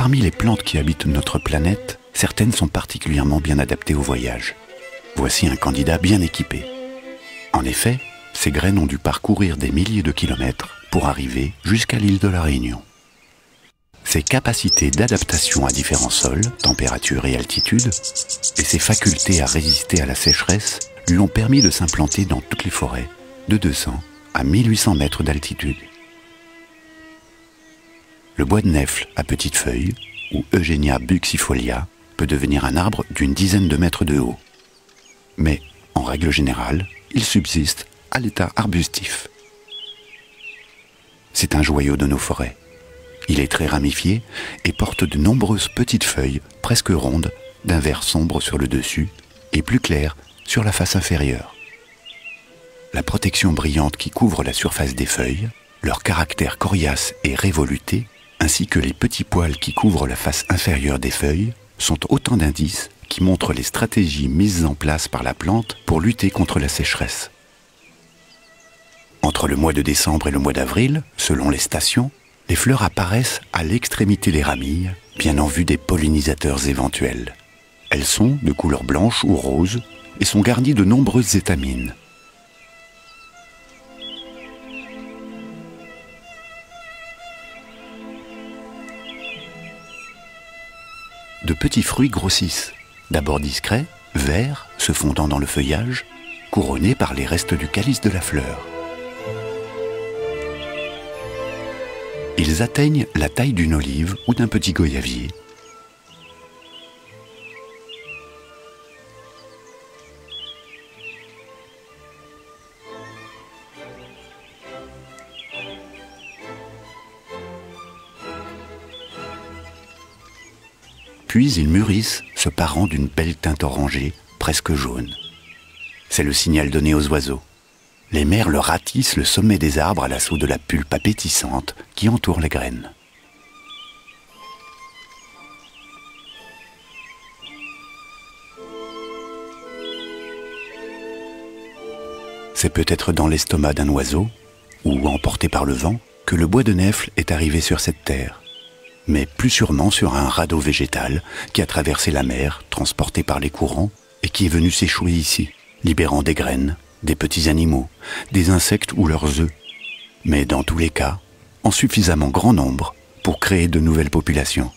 Parmi les plantes qui habitent notre planète, certaines sont particulièrement bien adaptées au voyage. Voici un candidat bien équipé. En effet, ces graines ont dû parcourir des milliers de kilomètres pour arriver jusqu'à l'île de la Réunion. Ses capacités d'adaptation à différents sols, températures et altitudes, et ses facultés à résister à la sécheresse lui ont permis de s'implanter dans toutes les forêts, de 200 à 1800 mètres d'altitude. Le bois de nèfles à petites feuilles, ou Eugenia buxifolia, peut devenir un arbre d'une dizaine de mètres de haut. Mais, en règle générale, il subsiste à l'état arbustif. C'est un joyau de nos forêts. Il est très ramifié et porte de nombreuses petites feuilles, presque rondes, d'un vert sombre sur le dessus et plus clair sur la face inférieure. La protection brillante qui couvre la surface des feuilles, leur caractère coriace et révoluté, ainsi que les petits poils qui couvrent la face inférieure des feuilles, sont autant d'indices qui montrent les stratégies mises en place par la plante pour lutter contre la sécheresse. Entre le mois de décembre et le mois d'avril, selon les stations, les fleurs apparaissent à l'extrémité des ramilles, bien en vue des pollinisateurs éventuels. Elles sont de couleur blanche ou rose et sont garnies de nombreuses étamines. De petits fruits grossissent, d'abord discrets, verts, se fondant dans le feuillage, couronnés par les restes du calice de la fleur. Ils atteignent la taille d'une olive ou d'un petit goyavier. Puis ils mûrissent, se parant d'une belle teinte orangée, presque jaune. C'est le signal donné aux oiseaux. Les merles ratissent le sommet des arbres à l'assaut de la pulpe appétissante qui entoure les graines. C'est peut-être dans l'estomac d'un oiseau, ou emporté par le vent, que le bois de nèfles est arrivé sur cette terre. Mais plus sûrement sur un radeau végétal qui a traversé la mer, transporté par les courants, et qui est venu s'échouer ici, libérant des graines, des petits animaux, des insectes ou leurs œufs, mais dans tous les cas, en suffisamment grand nombre pour créer de nouvelles populations.